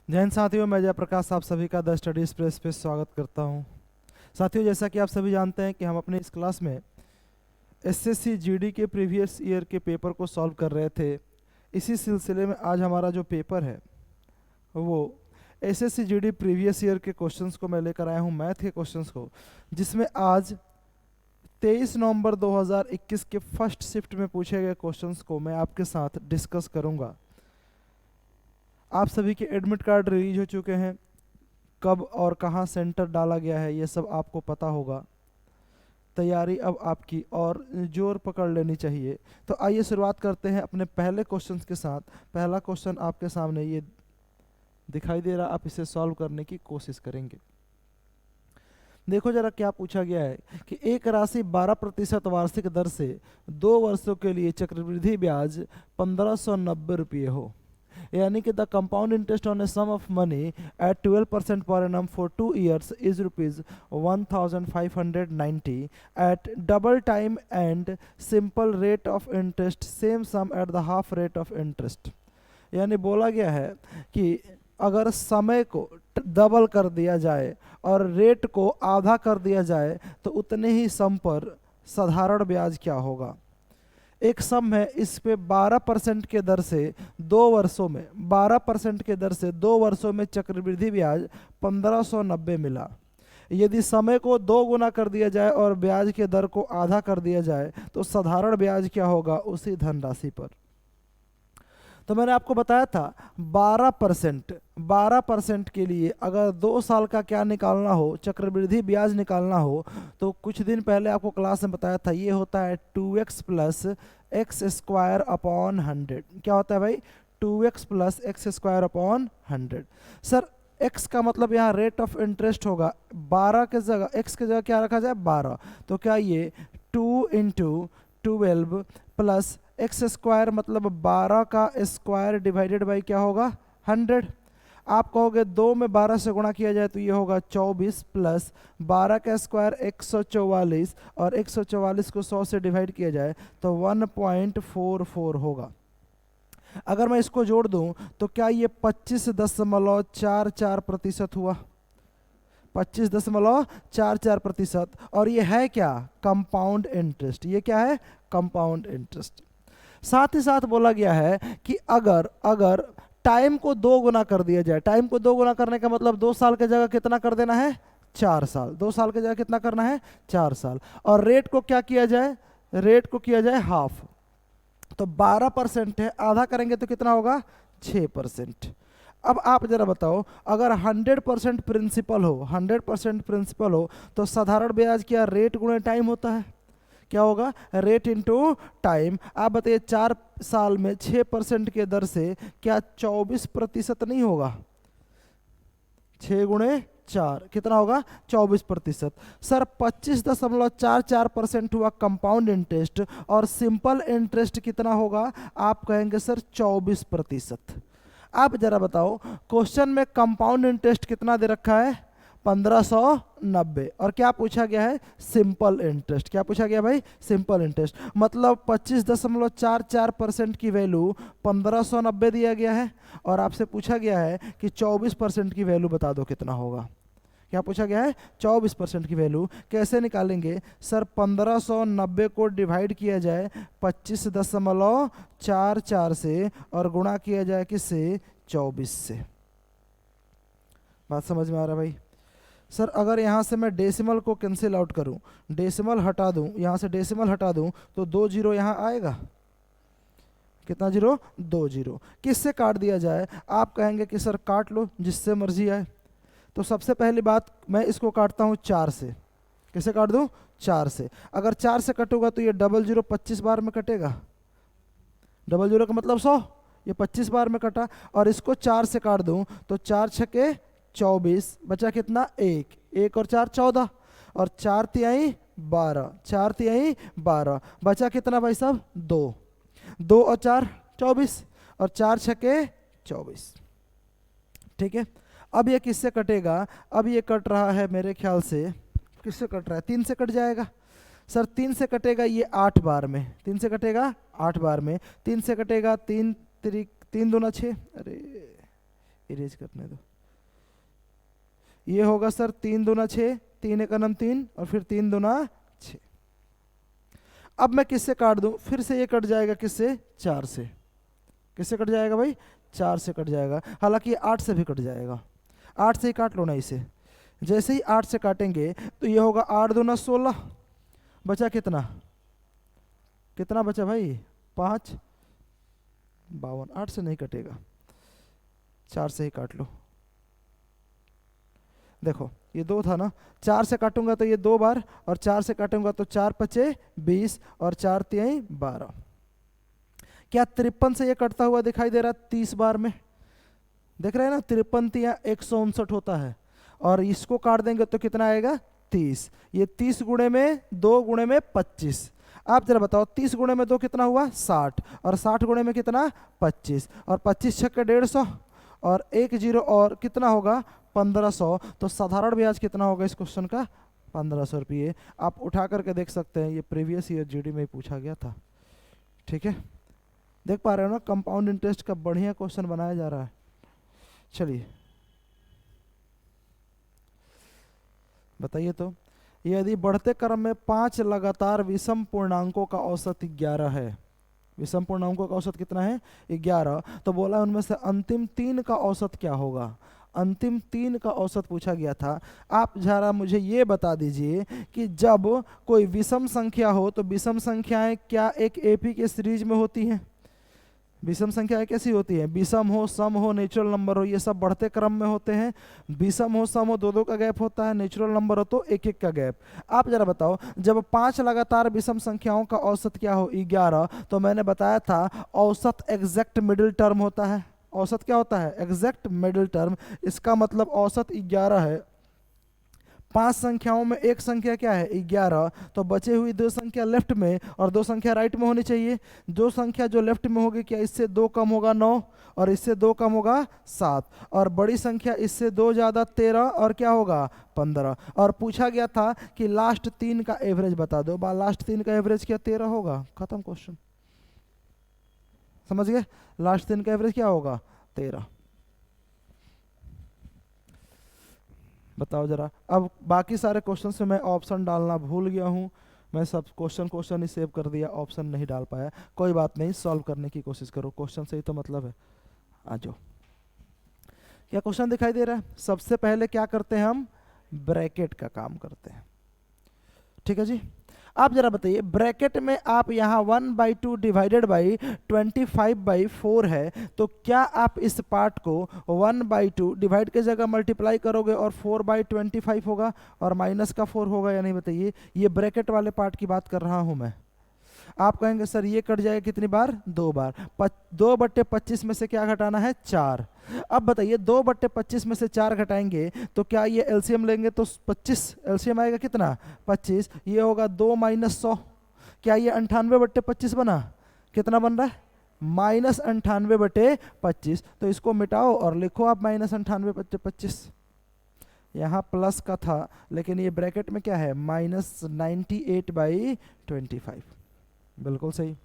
जय हिंद साथियों, मैं जयप्रकाश आप सभी का द स्टडी एक्सप्रेस पे स्वागत करता हूं। साथियों, जैसा कि आप सभी जानते हैं कि हम अपने इस क्लास में एसएससी जीडी के प्रीवियस ईयर के पेपर को सॉल्व कर रहे थे। इसी सिलसिले में आज हमारा जो पेपर है वो एसएससी जीडी प्रीवियस ईयर के क्वेश्चंस को मैं लेकर आया हूं, मैथ के क्वेश्चंस को, जिसमें आज 23 नवंबर 2021 के फर्स्ट शिफ्ट में पूछे गए क्वेश्चंस को मैं आपके साथ डिस्कस करूंगा। आप सभी के एडमिट कार्ड रिलीज हो चुके हैं, कब और कहां सेंटर डाला गया है ये सब आपको पता होगा। तैयारी अब आपकी और जोर पकड़ लेनी चाहिए। तो आइए शुरुआत करते हैं अपने पहले क्वेश्चन के साथ। पहला क्वेश्चन आपके सामने ये दिखाई दे रहा, आप इसे सॉल्व करने की कोशिश करेंगे। देखो जरा क्या पूछा गया है कि एक राशि 12% वार्षिक दर से 2 वर्षों के लिए चक्रवृद्धि ब्याज 1590 रुपये हो, यानी कि the compound interest on a sum of money at 12% per annum for 2 years is ₹1590 at double time and simple rate of interest same sum at the half rate of interest. यानी बोला गया है कि अगर समय को डबल कर दिया जाए और रेट को आधा कर दिया जाए तो उतने ही सम पर साधारण ब्याज क्या होगा। एक सम है, इस पे 12% के दर से 2 वर्षों में 12% के दर से 2 वर्षों में चक्रवृद्धि ब्याज 1590 मिला। यदि समय को 2 गुना कर दिया जाए और ब्याज के दर को आधा कर दिया जाए तो साधारण ब्याज क्या होगा उसी धनराशि पर। तो मैंने आपको बताया था 12% के लिए अगर 2 साल का क्या निकालना हो, चक्रवृद्धि ब्याज निकालना हो, तो कुछ दिन पहले आपको क्लास में बताया था ये होता है 2x plus x square upon 100। क्या होता है भाई? 2x plus x square upon 100। Sir x का मतलब यहाँ रेट ऑफ इंटरेस्ट होगा, 12 के जगह x के जगह क्या रखा जाए 12, तो क्या ये 2 इंटू 12 प्लस एक्स स्क्वायर मतलब 12 का स्क्वायर डिवाइडेड बाई क्या होगा 100। आप कहोगे 2 में 12 से गुणा किया जाए तो ये होगा 24 प्लस 12 का स्क्वायर 144 और 144 को 100 से डिवाइड किया जाए तो 1.44 होगा। अगर मैं इसको जोड़ दूं तो क्या ये 25.44% हुआ? 25.44%। और ये है क्या? Compound interest. ये क्या है? Compound interest. साथ ही साथ बोला गया है कि अगर टाइम को 2 गुना कर दिया जाए, टाइम को 2 गुना करने का मतलब 2 साल की जगह कितना कर देना है 4 साल, 2 साल की जगह कितना करना है 4 साल। और रेट को क्या किया जाए? रेट को किया जाए हाफ, तो 12% है, आधा करेंगे तो कितना होगा 6%। अब आप जरा बताओ, अगर 100% प्रिंसिपल हो, 100% प्रिंसिपल हो तो साधारण ब्याज क्या रेट गुणे टाइम होता है? क्या होगा? Rate into time. आप बताइए 4 साल में 6% के दर से क्या 24% नहीं होगा? 6 गुणे 4 कितना होगा? 24%। सर 25.44% हुआ कंपाउंड इंटरेस्ट और सिंपल इंटरेस्ट कितना होगा? आप कहेंगे सर 24%। आप जरा बताओ, क्वेश्चन में कंपाउंड इंटरेस्ट कितना दे रखा है? 1590। और क्या पूछा गया है? Simple interest. क्या पूछा गया भाई? Simple interest. मतलब 25.44% की वैल्यू 1590 दिया गया है और आपसे पूछा गया है कि 24% की वैल्यू बता दो कितना होगा। क्या पूछा गया है? 24% की वैल्यू कैसे निकालेंगे? सर 1590 को डिवाइड किया जाए 25.44 से और गुणा किया जाए किससे? 24 से। बात समझ में आ रहा है भाई? सर अगर यहाँ से मैं डेसिमल को कैंसिल आउट करूँ, डेसिमल हटा दूँ, यहाँ से डेसिमल हटा दूँ तो 2 जीरो यहाँ आएगा। कितना जीरो? 2 जीरो। किससे काट दिया जाए? आप कहेंगे कि सर काट लो जिससे मर्जी आए। तो सबसे पहली बात मैं इसको काटता हूँ 4 से। किसे काट दूँ? 4 से। अगर 4 से कटूंगा तो ये 00 25 बार में कटेगा। 00 का मतलब 100, ये 25 बार में कटा। और इसको 4 से काट दूँ तो 4 छके 24, बचा कितना? 1 और 4 14 और 4 तिहाई 12, 4 तिहाई 12, बचा कितना भाई साहब? 2 और 4 24 और 4 छके 24। ठीक है, अब ये किससे कटेगा? अब ये कट रहा है मेरे ख्याल से, किससे कट रहा है? 3 से कट जाएगा। सर 3 से कटेगा ये 8 बार में, 3 से कटेगा 8 बार में, 3 से कटेगा 3 दूना 6, अरे इरेज करने दो। ये होगा सर 3 दूना 6, 3 एक अनम 3 और फिर 3 दूना 6। अब मैं किससे काट दूं, फिर से ये कट जाएगा किससे, 4 से। किससे कट जाएगा भाई, 4 से कट जाएगा। हालांकि ये 8 से भी कट जाएगा, 8 से ही काट लो ना इसे। जैसे ही 8 से काटेंगे तो ये होगा 8 दूना 16, बचा कितना, कितना बचा भाई 5, 52। 8 से नहीं कटेगा, 4 से ही काट लो। देखो ये 2 था ना, 4 से काटूंगा तो ये 2 बार, और 4 से काटूंगा तो 4 पचे 20 और 4 तिहाई 12। क्या 53 से ये कटता हुआ दिखाई दे रहा है 30 बार में, देख रहे हैं ना, 53 तिया 159 होता है, और इसको काट देंगे तो कितना आएगा 30। ये 30 गुणे में 2 गुणे में 25। आप जरा बताओ 30 गुणे में 2 कितना हुआ 60, और 60 गुणे में कितना 25, और 25 छक्के 150, और 1 0 और कितना होगा 1500। तो साधारण ब्याज कितना होगा इस क्वेश्चन का, 1500 रुपये। आप उठा करके देख सकते हैं, ये प्रीवियस ईयर जीडी में ही पूछा गया था। ठीक है, देख पा रहे हो ना, कंपाउंड इंटरेस्ट का बढ़िया क्वेश्चन बनाया जा रहा है। चलिए बताइए तो, यदि बढ़ते क्रम में 5 लगातार विषम पूर्णांकों का औसत 11 है, विषम पूर्णांकों का औसत कितना है 11, तो बोला उनमें से अंतिम 3 का औसत क्या होगा। अंतिम 3 का औसत पूछा गया था। आप जरा मुझे ये बता दीजिए कि जब कोई विषम संख्या हो तो विषम संख्याएं क्या एक एपी के सीरीज में होती हैं। विषम संख्याएं कैसी होती है, विषम हो, सम हो, नेचुरल नंबर हो, ये सब बढ़ते क्रम में होते हैं। विषम हो, सम हो, 2-2 का गैप होता है, नेचुरल नंबर हो तो 1-1 का गैप। आप जरा बताओ, जब 5 लगातार विषम संख्याओं का औसत क्या हो 11, तो मैंने बताया था औसत एग्जैक्ट मिडिल टर्म होता है। औसत क्या होता है, एग्जैक्ट मिडिल टर्म। इसका मतलब औसत 11 है। 5 संख्याओं में एक संख्या क्या है 11, तो बचे हुई 2 संख्या लेफ्ट में और 2 संख्या राइट में होनी चाहिए। 2 संख्या जो लेफ्ट में होगी, क्या इससे 2 कम होगा 9, और इससे 2 कम होगा 7, और बड़ी संख्या इससे 2 ज़्यादा 13, और क्या होगा 15। और पूछा गया था कि लास्ट 3 का एवरेज बता दो। लास्ट 3 का एवरेज क्या 13 होगा, खत्म क्वेश्चन। समझ गए, लास्ट 3 का एवरेज क्या होगा 13। बताओ जरा। अब बाकी सारे क्वेश्चन में मैं ऑप्शन डालना भूल गया हूँ, मैं सब क्वेश्चन ही सेव कर दिया, ऑप्शन नहीं डाल पाया। कोई बात नहीं, सॉल्व करने की कोशिश करो, क्वेश्चन से ही तो मतलब है। आ जाओ, क्या क्वेश्चन दिखाई दे रहा है। सबसे पहले क्या करते हैं हम, ब्रैकेट का काम करते हैं। ठीक है जी, आप जरा बताइए, ब्रैकेट में आप यहाँ 1/2 डिवाइडेड बाई 25/4 है, तो क्या आप इस पार्ट को 1/2 डिवाइड की जगह मल्टीप्लाई करोगे और 4/25 होगा और माइनस का 4 होगा या नहीं, बताइए। ये ब्रैकेट वाले पार्ट की बात कर रहा हूं मैं। आप कहेंगे सर ये कट जाएगा कितनी बार, 2 बार। 2/25 में से क्या घटाना है 4। अब बताइए 2/25 में से 4 घटाएंगे तो क्या ये एलसीएम लेंगे तो 25, एलसीएम आएगा कितना 25, ये होगा 2 - 100। क्या ये 98/25 बना, कितना बन रहा है -98/25। तो इसको मिटाओ और लिखो आप -98/25। यहाँ प्लस का था लेकिन ये ब्रैकेट में क्या है -98/25। बिल्कुल सही।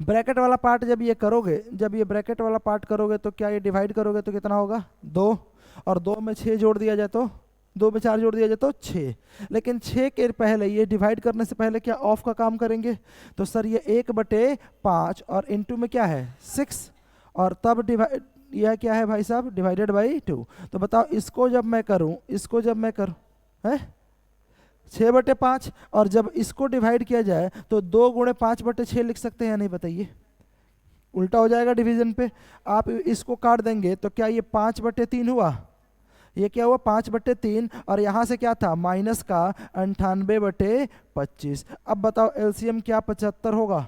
ब्रैकेट वाला पार्ट जब ये करोगे, जब ये ब्रैकेट वाला पार्ट करोगे तो क्या ये डिवाइड करोगे तो कितना होगा 2, और 2 में 6 जोड़ दिया जाए तो 2 में 4 जोड़ दिया जाए तो 6। लेकिन 6 के पहले, ये डिवाइड करने से पहले क्या ऑफ का काम करेंगे, तो सर ये 1/5 और इनटू में क्या है 6, और तब डिवाइड, यह क्या है भाई साहब डिवाइडेड बाई 2। तो बताओ इसको जब मैं करूं, इसको जब मैं करूं है 6/5, और जब इसको डिवाइड किया जाए तो 2 × 5/6 लिख सकते हैं या नहीं, बताइए। उल्टा हो जाएगा डिवीजन पे। आप इसको काट देंगे तो क्या ये 5/3 हुआ, ये क्या हुआ 5/3, और यहाँ से क्या था माइनस का 98/25। अब बताओ एलसीएम क्या 75 होगा,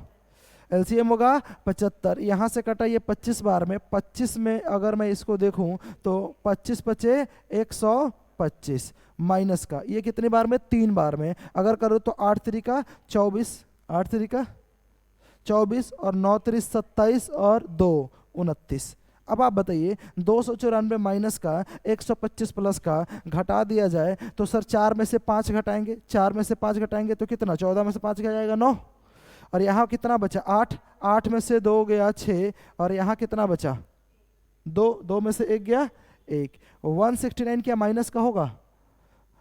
एलसीएम होगा 75। यहाँ से कटा ये 25 बार में, 25 में अगर मैं इसको देखूं तो 25 × 5 = 125, माइनस का ये कितनी बार में 3 बार में। अगर करो तो 8 × 3 = 24, 8 × 3 = 24, और 9 × 3 = 27, और 2 = 29। अब आप बताइए 294 माइनस का 125 प्लस का घटा दिया जाए तो सर 4 में से 5 घटाएंगे, 4 में से 5 घटाएंगे तो कितना, 14 में से 5 क्या जाएगा 9, और यहाँ कितना बचा 8, 8 में से 2 गया 6, और यहाँ कितना बचा दो, दो में से एक गया एक, 169 क्या माइनस का होगा,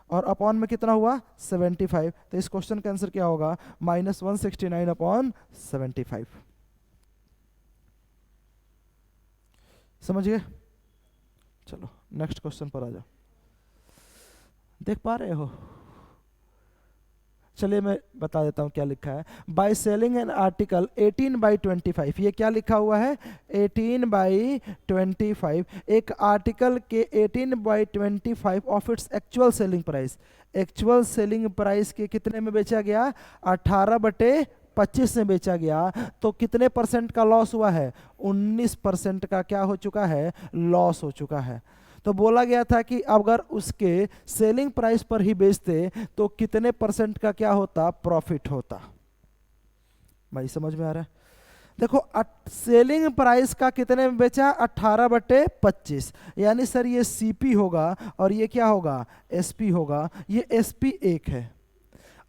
और अपॉन में कितना हुआ 75, तो इस क्वेश्चन का आंसर क्या होगा -169/75। समझ गए? चलो नेक्स्ट क्वेश्चन पर आ जाओ। देख पा रहे हो? चलिए मैं बता देता हूँ क्या लिखा है। बाय सेलिंग एन आर्टिकल 18/25, ये क्या लिखा हुआ है 18/25, एक आर्टिकल के 18/25 of its actual selling price, actual selling price के कितने में बेचा गया 18/25 में बेचा गया, तो कितने परसेंट का लॉस हुआ है 19% का क्या हो चुका है लॉस हो चुका है। तो बोला गया था कि अगर उसके सेलिंग प्राइस पर ही बेचते तो कितने परसेंट का क्या होता प्रॉफिट होता। भाई समझ में आ रहा है? देखो सेलिंग प्राइस का कितने में बेचा 18/25, यानी सर ये सीपी होगा और ये क्या होगा एसपी होगा, ये एसपी 1 है।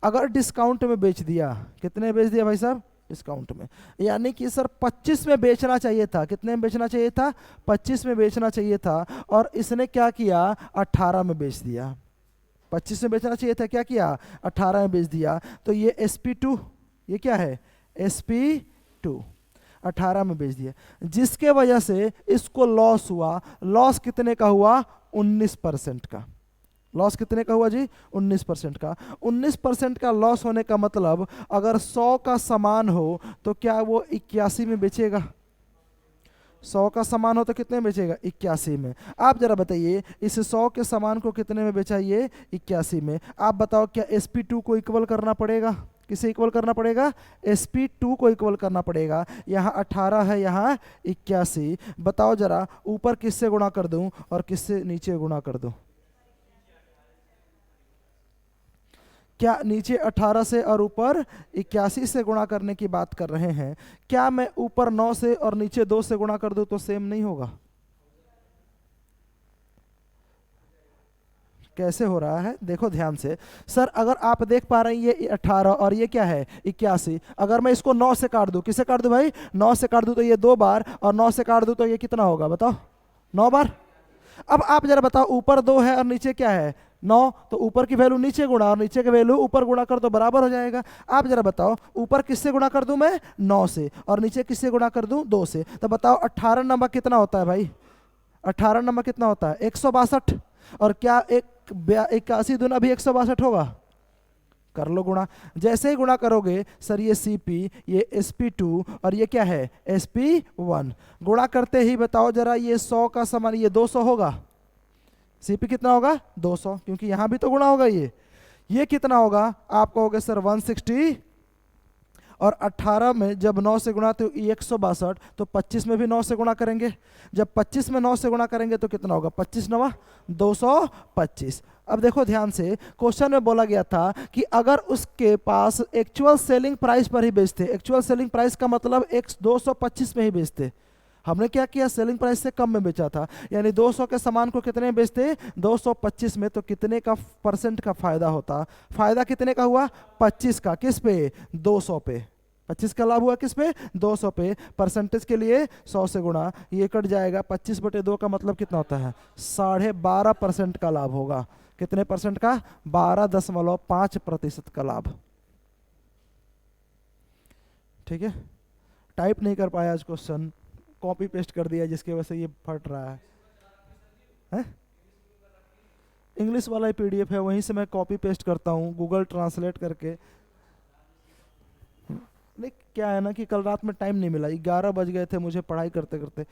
अगर डिस्काउंट में बेच दिया, कितने में बेच दिया भाई साहब डिस्काउंट में, यानी कि सर 25 में बेचना चाहिए था, कितने में बेचना चाहिए था 25 में बेचना चाहिए था, और इसने क्या किया 18 में बेच दिया। 25 में बेचना चाहिए था, क्या किया 18 में बेच दिया, तो ये SP2, ये क्या है SP2, 18 में बेच दिया, जिसके वजह से इसको लॉस हुआ। लॉस कितने का हुआ 19% का। लॉस कितने का हुआ जी 19% का। 19% का लॉस होने का मतलब अगर 100 का सामान हो तो क्या वो 81 में बेचेगा? 100 का सामान हो तो कितने में बेचेगा 81 में। आप जरा बताइए इस 100 के सामान को कितने में बेचा ये 81 में। आप बताओ क्या SP2 को इक्वल करना पड़ेगा? किसे इक्वल करना पड़ेगा SP2 को इक्वल करना पड़ेगा। यहाँ 18 है, यहाँ 81। बताओ जरा ऊपर किससे गुणा कर दूं और किससे नीचे गुणा कर दूं? क्या नीचे 18 से और ऊपर 81 से गुणा करने की बात कर रहे हैं? क्या मैं ऊपर 9 से और नीचे 2 से गुणा कर दूं तो सेम नहीं होगा? कैसे हो रहा है देखो ध्यान से। सर अगर आप देख पा रहे हैं ये 18 और ये क्या है 81, अगर मैं इसको 9 से काट दूं, किसे काट दूं भाई 9 से काट दूं तो ये 2 बार, और 9 से काट दूं तो ये कितना होगा बताओ 9 बार। अब आप जरा बताओ ऊपर 2 है और नीचे क्या है 9, तो ऊपर की वैल्यू नीचे गुणा और नीचे की वैल्यू ऊपर गुणा कर तो बराबर हो जाएगा। आप जरा बताओ ऊपर किससे गुणा कर दूं मैं 9 से, और नीचे किससे गुणा कर दूं 2 से, तो बताओ 18 नंबर कितना होता है भाई 18 नंबर कितना होता है 162। और क्या 81 दूना भी 162 होगा? कर लो गुणा। जैसे ही गुणा करोगे सर ये CP, ये SP2 और ये क्या है SP1, गुणा करते ही बताओ जरा ये 100 का समान ये 200 होगा। CP कितना होगा 200, क्योंकि यहां भी तो गुणा होगा। ये कितना होगा आप कहोगे सर 160, और 18 में जब 9 से गुणा तो 162, तो 25 में भी 9 से गुणा करेंगे। जब 25 में 9 से गुणा करेंगे तो कितना होगा 25 9 225। अब देखो ध्यान से, क्वेश्चन में बोला गया था कि अगर उसके पास एक्चुअल सेलिंग प्राइस पर ही बेचते, एक्चुअल सेलिंग प्राइस का मतलब 225 में ही बेचते, हमने क्या किया सेलिंग प्राइस से कम में बेचा था, यानी 200 के सामान को कितने में बेचते 225 में, तो कितने का परसेंट का फायदा होता? फायदा कितने का हुआ 25 का, किस पे 200 पे, 25 का लाभ हुआ किस पे 200 पे। परसेंटेज के लिए 100 से गुणा, ये कट जाएगा 25/2 का मतलब कितना होता है 12.5% का लाभ होगा। कितने परसेंट का 12.5% का लाभ। ठीक है, टाइप नहीं कर पाया आज क्वेश्चन, कॉपी पेस्ट कर दिया जिसकी वजह से ये फट रहा है। इंग्लिश वाला ही PDF है, वहीं से मैं कॉपी पेस्ट करता हूँ गूगल ट्रांसलेट करके। नहीं क्या है ना कि कल रात में टाइम नहीं मिला, 11 बज गए थे मुझे पढ़ाई करते करते,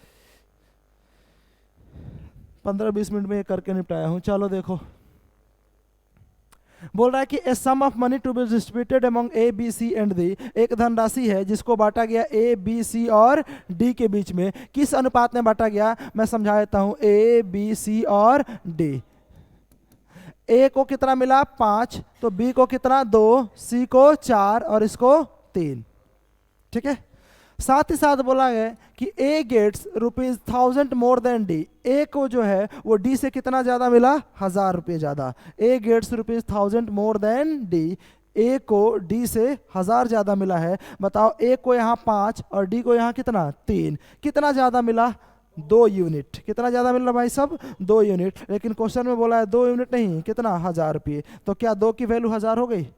15-20 मिनट में ये करके निपटाया हूँ। चलो देखो बोल रहा है कि a sum of money to be distributed among A, B, C and D, एक धनराशि है जिसको बांटा गया A, B, C और D के बीच में। किस अनुपात में बांटा गया मैं समझा देता हूं। A, B, C और D। A को कितना मिला 5, तो B को कितना 2, C को 4 और इसको 3। ठीक है, साथ ही साथ बोला है कि A gets ₹1000 more than D, A को जो है वो D से कितना ज्यादा मिला 1000 रुपये ज्यादा। A gets ₹1000 more than D, A को D से 1000 ज्यादा मिला है। बताओ A को यहाँ 5 और D को यहाँ कितना 3, कितना ज्यादा मिला 2 यूनिट। कितना ज्यादा मिल रहा भाई साहब? 2 यूनिट। लेकिन क्वेश्चन में बोला है 2 यूनिट नहीं, कितना? 1000 रुपये। तो क्या 2 की वैल्यू 1000 हो गई?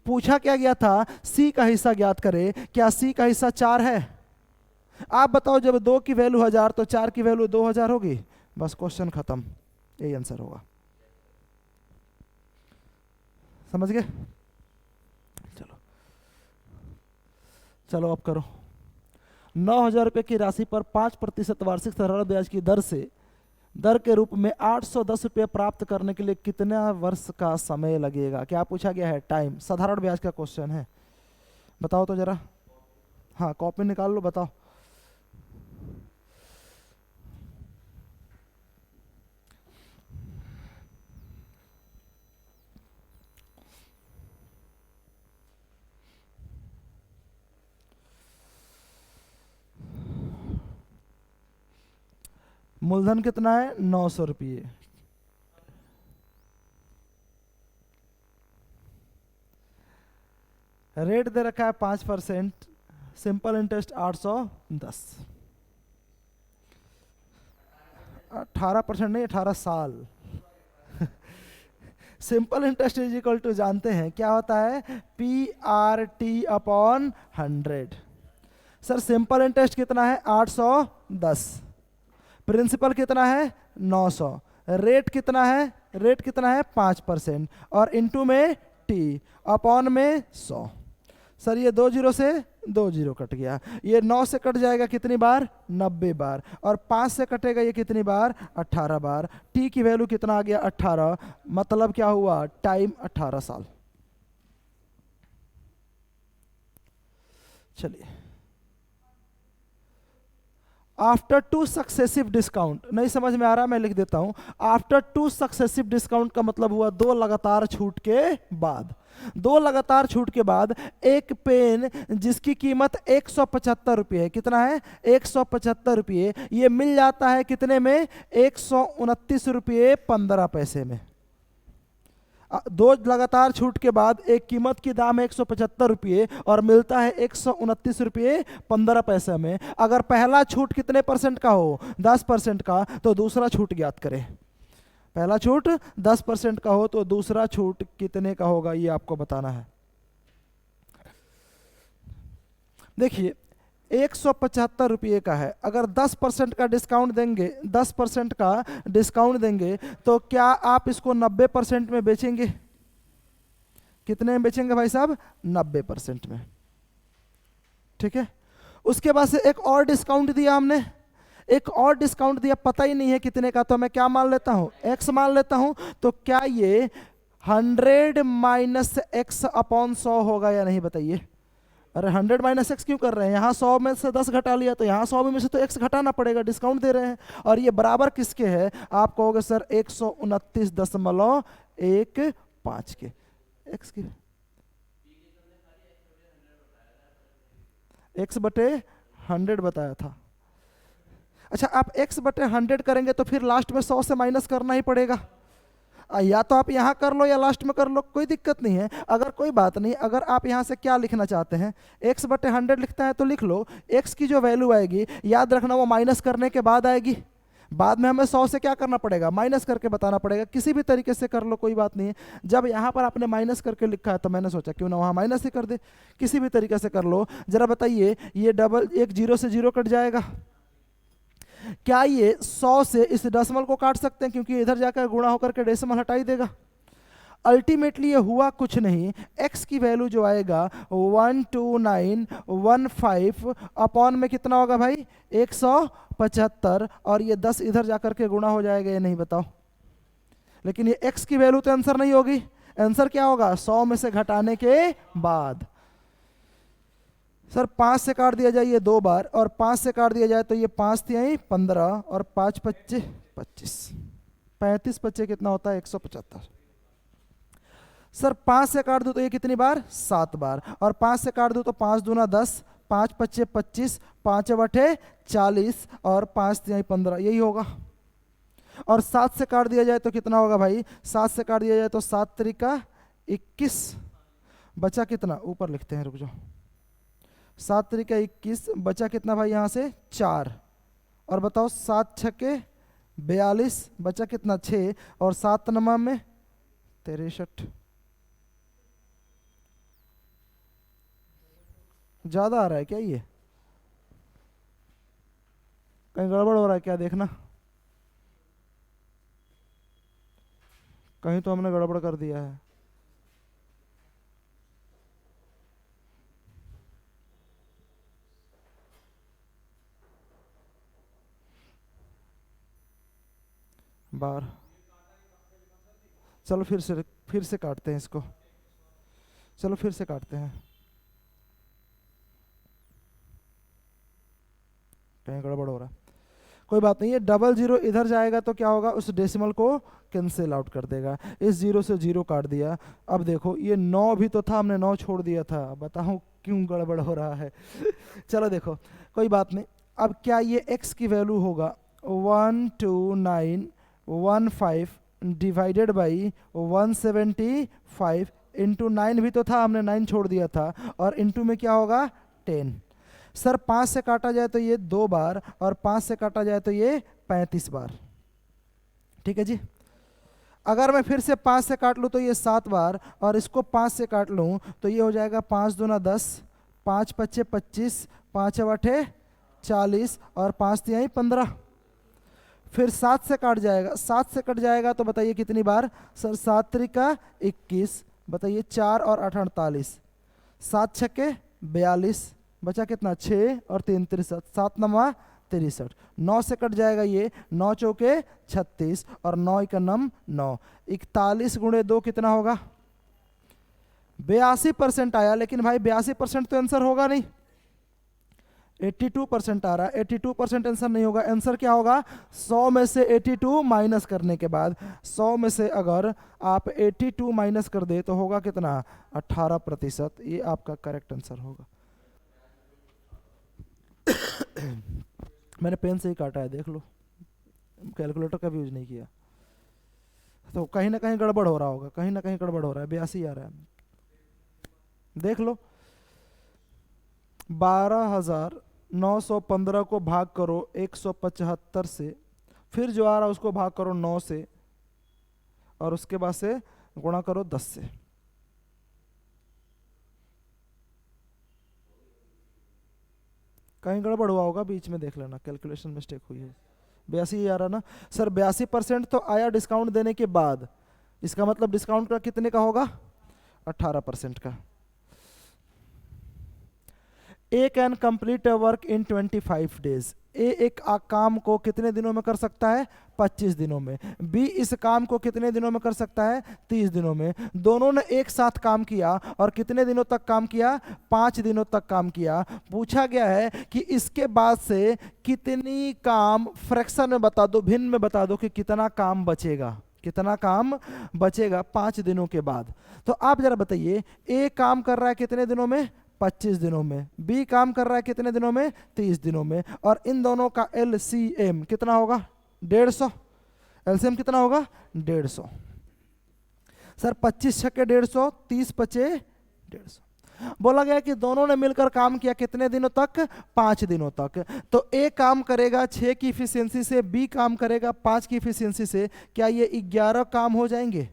पूछा क्या गया था? सी का हिस्सा ज्ञात करे। क्या सी का हिस्सा 4 है? आप बताओ, जब 2 की वैल्यू 1000 तो 4 की वैल्यू 2000 होगी। बस क्वेश्चन खत्म, यही आंसर होगा। समझ गए? चलो चलो अब करो। 9000 रुपये की राशि पर 5% वार्षिक सरल ब्याज की दर के रूप में 810 रुपये प्राप्त करने के लिए कितना वर्ष का समय लगेगा? क्या पूछा गया है? टाइम। साधारण ब्याज का क्वेश्चन है, बताओ तो जरा। हाँ, कॉपी निकाल लो, बताओ। मूलधन कितना है? 900 रुपये। रेट दे रखा है 5%। Simple interest 810। 18% नहीं, 18 साल। Simple interest is equal to, जानते हैं क्या होता है? PRT/100। सर सिंपल इंटरेस्ट कितना है? 810। प्रिंसिपल कितना है? 900। रेट कितना है? रेट कितना है? 5%। और इनटू में टी, अपॉन में 100। सर ये 2 जीरो से 2 जीरो कट गया। ये 9 से कट जाएगा कितनी बार? 90 बार। और 5 से कटेगा ये कितनी बार? 18 बार। टी की वैल्यू कितना आ गया? 18। मतलब क्या हुआ? टाइम 18 साल। चलिए, आफ्टर 2 सक्सेसिव डिस्काउंट। नहीं समझ में आ रहा, मैं लिख देता हूं। आफ्टर 2 सक्सेसिव डिस्काउंट का मतलब हुआ 2 लगातार छूट के बाद। 2 लगातार छूट के बाद एक पेन जिसकी कीमत 175 रुपये है, कितना है? 175 रुपये, ये मिल जाता है कितने में? 129 रुपये 15 पैसे में। 2 लगातार छूट के बाद एक कीमत की दाम है 175 रुपये और मिलता है 129 रुपये 15 पैसे में। अगर पहला छूट कितने % का हो? 10% का, तो दूसरा छूट ज्ञात करें। पहला छूट 10% का हो तो दूसरा छूट कितने का होगा, ये आपको बताना है। देखिए, 175 रुपये का है। अगर 10% का डिस्काउंट देंगे, 10% का डिस्काउंट देंगे, तो क्या आप इसको 90% में बेचेंगे? कितने में बेचेंगे भाई साहब? 90% में। ठीक है। उसके बाद से एक और डिस्काउंट दिया हमने, एक और डिस्काउंट दिया, पता ही नहीं है कितने का, तो मैं क्या मान लेता हूं? x मान लेता हूं। तो क्या ये 100 माइनस x अपॉन 100 होगा या नहीं, बताइए? अरे 100 माइनस एक्स क्यों कर रहे हैं? यहाँ 100 में से 10 घटा लिया, तो यहाँ 100 में से तो x घटाना पड़ेगा, डिस्काउंट दे रहे हैं। और ये बराबर किसके है? आप कहोगे सर 129.15 के। x की x/100 बताया था। अच्छा, आप x/100 करेंगे तो फिर लास्ट में 100 से माइनस करना ही पड़ेगा। या तो आप यहाँ कर लो या लास्ट में कर लो, कोई दिक्कत नहीं है। अगर कोई बात नहीं, अगर आप यहाँ से क्या लिखना चाहते हैं? x/100 लिखता है तो लिख लो। x की जो वैल्यू आएगी, याद रखना, वो माइनस करने के बाद आएगी। बाद में हमें 100 से क्या करना पड़ेगा? माइनस करके बताना पड़ेगा। किसी भी तरीके से कर लो, कोई बात नहीं है। जब यहाँ पर आपने माइनस करके लिखा है तो मैंने सोचा क्यों ना वहाँ माइनस ही कर दे। किसी भी तरीके से कर लो। जरा बताइए, ये डबल, एक 0 से 0 कट जाएगा। क्या ये 100 से इस डेसिमल को काट सकते हैं? क्योंकि इधर जाकर गुणा होकर के डेसिमल हटा ही देगा। अल्टीमेटली ये हुआ कुछ नहीं, x की वैल्यू जो आएगा 12915 अपॉन में कितना होगा भाई? 175। और ये 10 इधर जाकर के गुणा हो जाएगा, ये नहीं बताओ। लेकिन ये x की वैल्यू तो आंसर नहीं होगी। आंसर क्या होगा? 100 में से घटाने के बाद। सर 5 से काट दिया जाए ये 2 बार, और 5 से काट दिया जाए तो ये 5 थी 15 और 5 25 25, 35 25 कितना होता है? 175। सर 5 से काट दूं तो ये कितनी बार? 7 बार। और 5 से काट दूं तो 5 दूना 10, 5 25 25, 5 बटे 40 और 5 तिहाई 15, यही होगा। और 7 से काट दिया जाए तो कितना होगा भाई? 7 से काट दिया जाए तो 7 त्रिका 21, बचा कितना? ऊपर लिखते हैं, रुक जाओ। 7 त्रिका 21, बचा कितना भाई? यहाँ से 4, और बताओ 7 छक्के 42, बचा कितना 6, और 7 नमा में 63। ज्यादा आ रहा है क्या ये? कहीं गड़बड़ हो रहा है क्या, देखना कहीं तो हमने गड़बड़ कर दिया है। बार चलो फिर से काटते हैं इसको। चलो फिर से काटते हैं, कहीं गड़बड़ हो रहा है। कोई बात नहीं है, डबल जीरो इधर जाएगा तो क्या होगा, उस डेसिमल को कैंसिल आउट कर देगा। इस जीरो से जीरो काट दिया। अब देखो ये 9 भी तो था, हमने 9 छोड़ दिया था, बताओ क्यों गड़बड़ हो रहा है। चलो देखो कोई बात नहीं। अब क्या ये x की वैल्यू होगा 12915 डिवाइडेड बाई 175 इंटू 9 भी तो था, हमने 9 छोड़ दिया था, और इंटू में क्या होगा 10। सर 5 से काटा जाए तो ये 2 बार, और 5 से काटा जाए तो ये 35 बार। ठीक है जी। अगर मैं फिर से 5 से काट लूँ तो ये 7 बार, और इसको 5 से काट लूँ तो ये हो जाएगा 5 दूना 10, 5 पच्चे 25, 5 अठे 40, और 5 तिहाई 15। फिर 7 से काट जाएगा, 7 से कट जाएगा तो बताइए कितनी बार। सर 7 त्रिका 21, बताइए 4 और 8 48, 7 छक्के 42, बचा कितना 6 और 3 63, 7 नमा 63। 9 से कट जाएगा ये, 9 चौके 36, और 9 का नम 9, 41 गुणे 2 कितना होगा 82% आया। लेकिन भाई 82% तो आंसर होगा नहीं, 82% आ रहा है। 82% आंसर नहीं होगा। आंसर क्या होगा 100 में से 82 माइनस करने के बाद, 100 में से अगर आप 82 माइनस कर दे तो होगा कितना 18%। ये आपका करेक्ट आंसर होगा। मैंने पेन से ही काटा है, देख लो, कैलकुलेटर का भी यूज नहीं किया। तो कहीं ना कहीं गड़बड़ हो रहा होगा, कहीं ना कहीं गड़बड़ हो रहा है। 82 आ रहा है, देख लो। 12,915 को भाग करो 175 से, फिर जो आ रहा है उसको भाग करो 9 से, और उसके बाद से गुणा करो 10 से। कहीं गड़बड़ हुआ होगा बीच में, देख लेना, कैलकुलेशन मिस्टेक हुई है। 82 आ रहा ना सर। 82% तो आया डिस्काउंट देने के बाद, इसका मतलब डिस्काउंट का कितने का होगा 18% का। A can complete a work in 25 days. ए एक काम को कितने दिनों में कर सकता है 25 दिनों में। बी इस काम को कितने दिनों में कर सकता है 30 दिनों में। दोनों ने एक साथ काम किया, और कितने दिनों तक काम किया 5 दिनों तक काम किया। पूछा गया है कि इसके बाद से कितनी काम फ्रैक्शन में बता दो, भिन्न में बता दो कि कितना काम बचेगा, कितना काम बचेगा 5 दिनों के बाद। तो आप जरा बताइए, ए काम कर रहा है कितने दिनों में 25 दिनों में, बी काम कर रहा है कितने दिनों में 30 दिनों में, और इन दोनों का एलसीएम कितना होगा 150। एलसीएम कितना होगा 150। सर 25 छक्के 150, 30 पचे 150। बोला गया कि दोनों ने मिलकर काम किया कितने दिनों तक 5 दिनों तक। तो ए काम करेगा 6 की इफिशियंसी से, बी काम करेगा 5 की इफिशियंसी से। क्या ये 11 काम हो जाएंगे?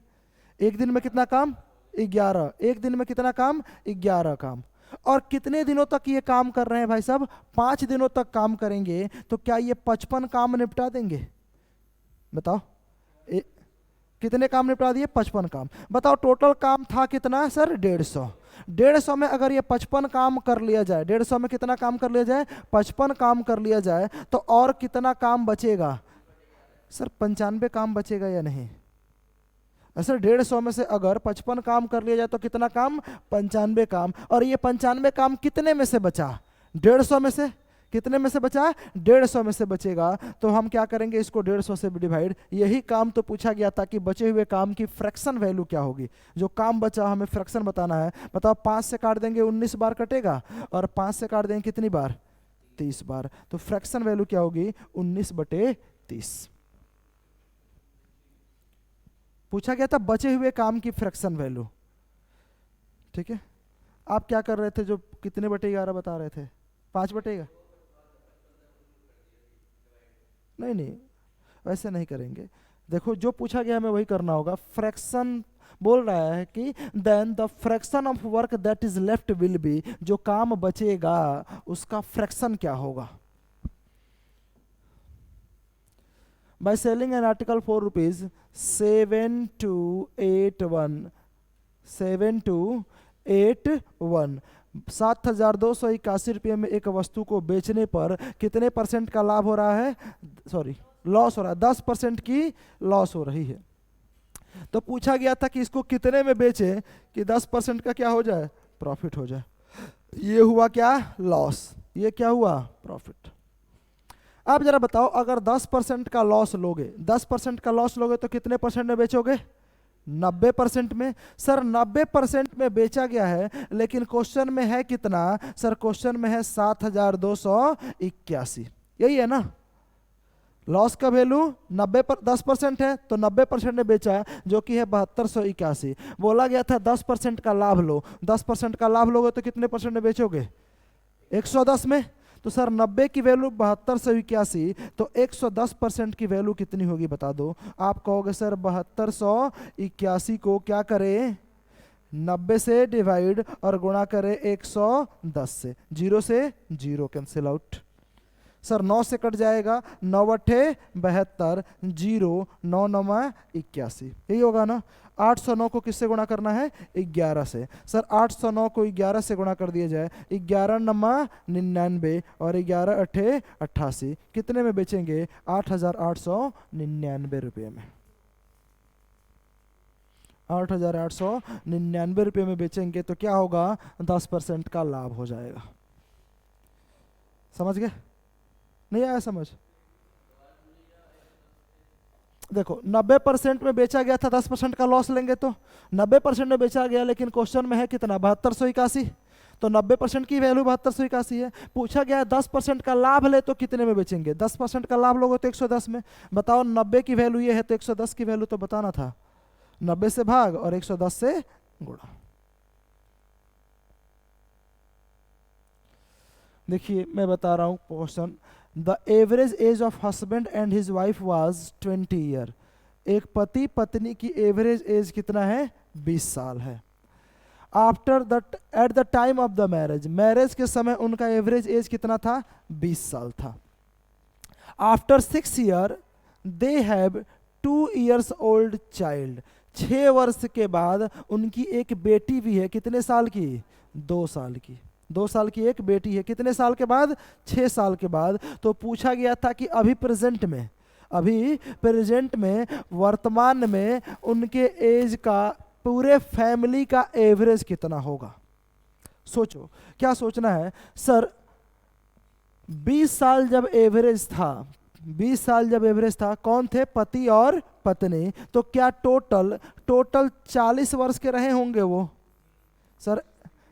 एक दिन में कितना काम 11, एक दिन में कितना काम 11 काम। और कितने दिनों तक ये काम कर रहे हैं भाई साहब 5 दिनों तक काम करेंगे। तो क्या ये 55 काम निपटा देंगे? बताओ कितने काम निपटा दिए 55 काम। बताओ टोटल काम था कितना सर 150। 150 में अगर ये 55 काम कर लिया जाए, 150 में कितना काम कर लिया जाए 55 काम कर लिया जाए, तो और कितना काम बचेगा सर 95 काम बचेगा या नहीं? सर 150 में से अगर 55 काम कर लिया जाए तो कितना काम 95 काम। और ये 95 काम कितने में से बचा 150 में से, कितने में से बचा 150 में से बचेगा। तो हम क्या करेंगे इसको 150 से डिवाइड। यही काम तो पूछा गया था कि बचे हुए काम की फ्रैक्शन वैल्यू क्या होगी। जो काम बचा हमें फ्रैक्शन बताना है। बताओ 5 से काट देंगे 19 बार कटेगा, और 5 से काट देंगे कितनी बार 30 बार। तो फ्रैक्शन वैल्यू क्या होगी 19/30। पूछा गया था बचे हुए काम की फ्रैक्शन वैल्यू। ठीक है, आप क्या कर रहे थे जो कितने बटे 11 बता रहे थे 5/11। नहीं नहीं, वैसे नहीं करेंगे। देखो जो पूछा गया हमें वही करना होगा। फ्रैक्शन बोल रहा है कि then the fraction of work that is left will be, जो काम बचेगा उसका फ्रैक्शन क्या होगा। By selling an article for rupees 7281 7,281 रुपये में एक वस्तु को बेचने पर कितने परसेंट का लाभ हो रहा है, सॉरी लॉस हो रहा है, 10% की लॉस हो रही है। तो पूछा गया था कि इसको कितने में बेचें कि 10% का क्या हो जाए, प्रॉफिट हो जाए। ये हुआ क्या, लॉस, ये क्या हुआ, प्रॉफिट। अब जरा बताओ, अगर 10% का लॉस लोगे, 10% का लॉस लोगे तो कितने परसेंट में बेचोगे, 90% में। सर 90% में बेचा गया है, लेकिन क्वेश्चन में है कितना, सर क्वेश्चन में है 7,281, यही है ना। लॉस का वैल्यू 10% है, तो 90% ने बेचा जो कि है 7281। बोला गया था 10% का लाभ लो, 10% का लाभ लोगे तो कितने परसेंट में बेचोगे, 110 में। तो सर 90 की वैल्यू 7281, तो 110% की वैल्यू कितनी होगी बता दो। आप कहोगे सर 7281 को क्या करें, 90 से डिवाइड और गुणा करें 110 से, 0 से 0 कैंसिल आउट। सर 9 से कट जाएगा, 9 अट्ठे 72, 0 9 9 81, यही होगा ना। 809 को किससे गुणा करना है, 11 से। सर 809 को 11 से गुणा कर दिया जाए, 11 9 99 और 11 अट्ठे 88, कितने में बेचेंगे, 8,899 रुपये में। 8,899 रुपये में बेचेंगे तो क्या होगा, 10% का लाभ हो जाएगा। समझ गए, नहीं आया समझ। देखो 90% में बेचा गया था, 10% का लॉस लेंगे तो 90% में बेचा गया, लेकिन क्वेश्चन में है कितना, 7281, तो 90% की वैल्यू 7281 है। पूछा गया है 10% का लाभ ले तो कितने में बेचेंगे, 10% का लाभ लोगे तो 110 में। बताओ 90 की वैल्यू ये है तो 110 की वैल्यू तो बताना था, 90 से भाग और 110 से गुणा। देखिए मैं बता रहा हूं question. The average age of husband and his wife was 20 year. एक पति पत्नी की एवरेज एज कितना है, 20 साल है। After the at the time of the marriage, marriage के समय उनका एवरेज एज कितना था, 20 साल था। After 6 year they have 2 years old child. 6 वर्ष के बाद उनकी एक बेटी भी है, कितने साल की, 2 साल की। 2 साल की एक बेटी है, कितने साल के बाद, 6 साल के बाद। तो पूछा गया था कि अभी प्रेजेंट में वर्तमान में उनके एज का, पूरे फैमिली का एवरेज कितना होगा। सोचो क्या सोचना है। सर 20 साल जब एवरेज था, 20 साल जब एवरेज था, कौन थे, पति और पत्नी, तो क्या टोटल 40 वर्ष के रहे होंगे वो। सर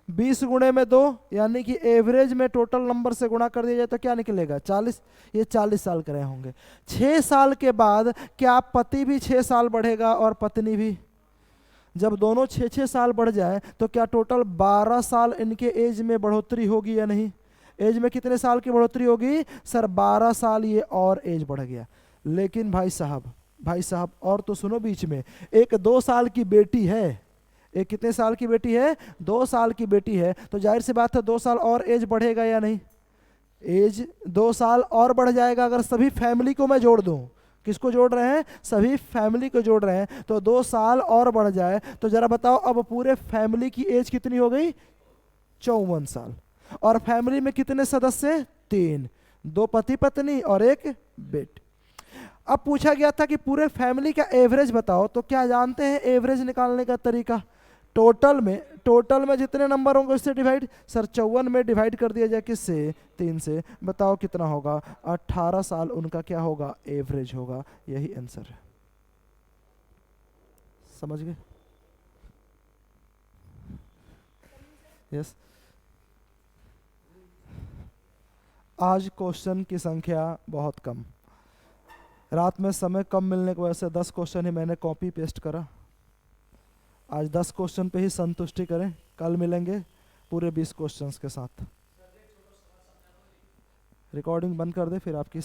20 गुणे में 2, यानी कि एवरेज में टोटल नंबर से गुणा कर दिया जाए तो क्या निकलेगा, 40। ये 40 साल के रहे होंगे। 6 साल के बाद क्या पति भी 6 साल बढ़ेगा और पत्नी भी। जब दोनों 6-6 साल बढ़ जाए तो क्या टोटल 12 साल इनके एज में बढ़ोतरी होगी या नहीं। एज में कितने साल की बढ़ोतरी होगी, सर 12 साल ये और एज बढ़ गया। लेकिन भाई साहब और तो सुनो, बीच में एक 2 साल की बेटी है। एक कितने साल की बेटी है, 2 साल की बेटी है। तो जाहिर सी बात है 2 साल और एज बढ़ेगा या नहीं। एज 2 साल और बढ़ जाएगा अगर सभी फैमिली को मैं जोड़ दूं। किसको जोड़ रहे हैं, सभी फैमिली को जोड़ रहे हैं। तो 2 साल और बढ़ जाए तो जरा बताओ अब पूरे फैमिली की एज कितनी हो गई, 54 साल। और फैमिली में कितने सदस्य, 3, 2 पति पत्नी और एक बेटी। अब पूछा गया था कि पूरे फैमिली का एवरेज बताओ, तो क्या जानते हैं एवरेज निकालने का तरीका। टोटल में जितने नंबर होंगे उससे डिवाइड। सर 54 में डिवाइड कर दिया जाए किससे, 3 से। बताओ कितना होगा, 18 साल उनका क्या होगा, एवरेज होगा। यही आंसर है। समझ गए, यस। आज क्वेश्चन की संख्या बहुत कम, रात में समय कम मिलने की वजह से 10 क्वेश्चन ही मैंने कॉपी पेस्ट करा। आज 10 क्वेश्चन पे ही संतुष्टि करें, कल मिलेंगे पूरे 20 क्वेश्चंस के साथ। रिकॉर्डिंग बंद कर दे फिर आपकी